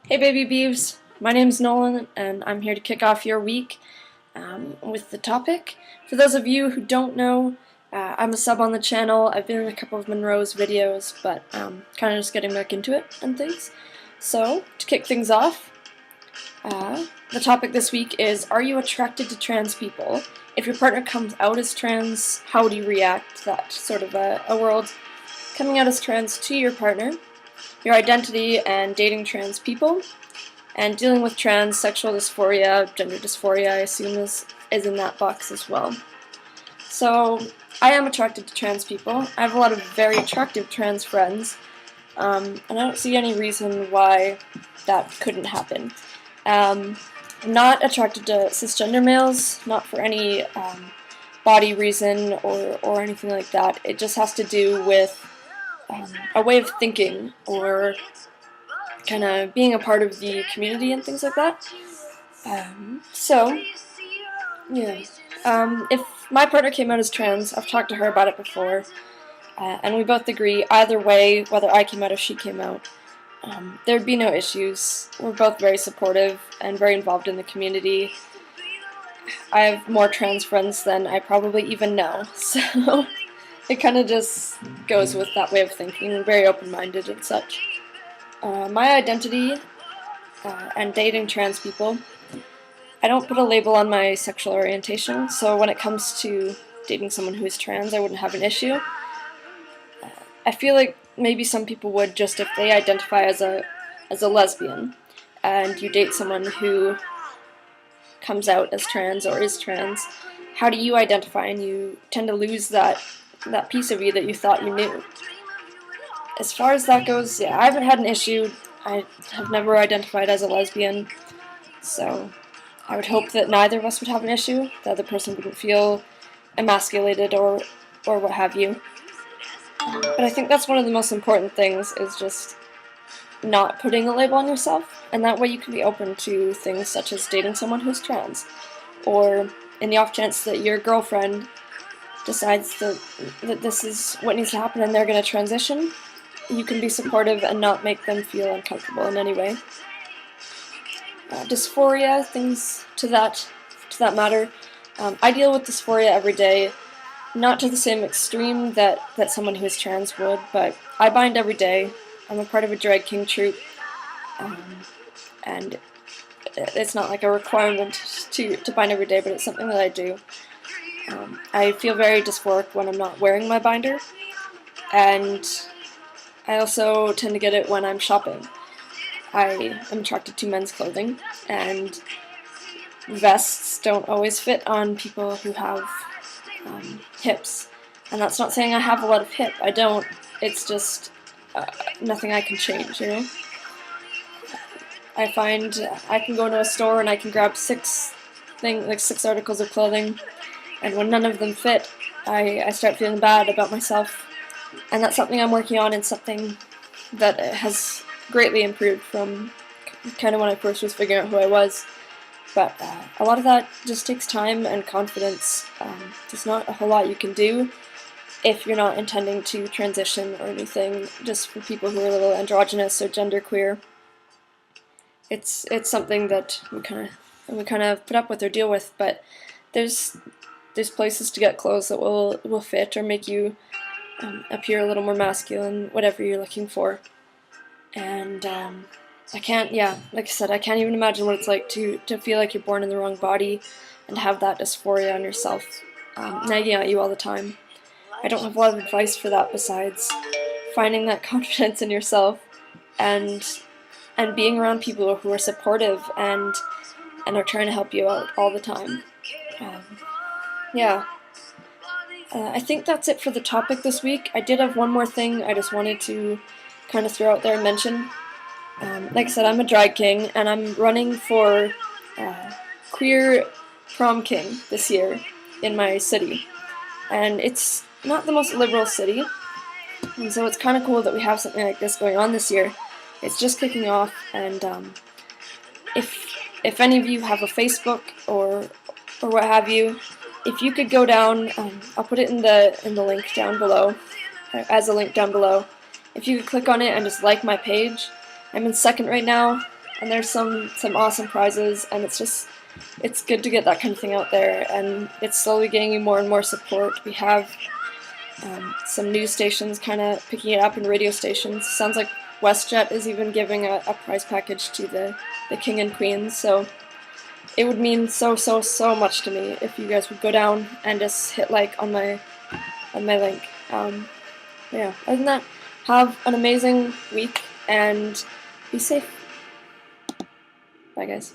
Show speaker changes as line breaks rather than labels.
Hey baby beeves, my name's Nolan and I'm here to kick off your week with the topic. For those of you who don't know, I'm a sub on the channel. I've been in a couple of Monroe's videos, but kind of just getting back into it and things. So, to kick things off, the topic this week is, are you attracted to trans people? If your partner comes out as trans, how would you react to that sort of a world coming out as trans to your partner? Your identity and dating trans people, and dealing with trans, sexual dysphoria, gender dysphoria, I assume is in that box as well. So, I am attracted to trans people. I have a lot of very attractive trans friends, and I don't see any reason why that couldn't happen. I'm not attracted to cisgender males, not for any body reason or anything like that. It just has to do with a way of thinking, or kind of being a part of the community and things like that. If my partner came out as trans, I've talked to her about it before, and we both agree either way, whether I came out or she came out, there'd be no issues. We're both very supportive and very involved in the community. I have more trans friends than I probably even know, so it kind of just goes with that way of thinking, very open-minded and such. My identity and dating trans people, I don't put a label on my sexual orientation, so when it comes to dating someone who is trans, I wouldn't have an issue. I feel like maybe some people would, just if they identify as a lesbian, and you date someone who comes out as trans or is trans. How do you identify? And you tend to lose that piece of you that you thought you knew. As far as that goes, yeah, I haven't had an issue. I have never identified as a lesbian, so I would hope that neither of us would have an issue, the other person wouldn't feel emasculated or what have you. But I think that's one of the most important things, is just not putting a label on yourself, and that way you can be open to things such as dating someone who's trans, or in the off chance that your girlfriend decides that this is what needs to happen and they're going to transition, you can be supportive and not make them feel uncomfortable in any way. Dysphoria, things to that matter. I deal with dysphoria every day, not to the same extreme that someone who is trans would, but I bind every day. I'm a part of a drag king troupe, and it's not like a requirement to bind every day, but it's something that I do. I feel very dysphoric when I'm not wearing my binder, and I also tend to get it when I'm shopping. I am attracted to men's clothing, and vests don't always fit on people who have hips. And that's not saying I have a lot of hip, I don't. It's just nothing I can change, you know? I find I can go into a store and I can grab six articles of clothing, and when none of them fit, I start feeling bad about myself. And that's something I'm working on, and something that has greatly improved from kind of when I first was figuring out who I was. But a lot of that just takes time and confidence. There's not a whole lot you can do if you're not intending to transition or anything. Just for people who are a little androgynous or genderqueer, it's something that we kind of put up with or deal with. But there's places to get clothes that will fit or make you appear a little more masculine, whatever you're looking for. And like I said, I can't even imagine what it's like to feel like you're born in the wrong body and have that dysphoria on yourself nagging at you all the time. I don't have a lot of advice for that besides finding that confidence in yourself and being around people who are supportive and are trying to help you out all the time. I think that's it for the topic this week. I did have one more thing I just wanted to kind of throw out there and mention. Like I said, I'm a drag king, and I'm running for queer prom king this year in my city. And it's not the most liberal city, and so it's kind of cool that we have something like this going on this year. It's just kicking off, and if any of you have a Facebook or what have you, if you could go down, I'll put it in the link down below, as a link down below. If you could click on it and just like my page. I'm in second right now. and there's some awesome prizes, and it's good to get that kind of thing out there, and it's slowly gaining more and more support. We have some news stations kind of picking it up, and radio stations. Sounds like WestJet is even giving a prize package to the king and queen, so it would mean so much to me if you guys would go down and just hit like on my link. Yeah, other than that, have an amazing week and be safe. Bye guys.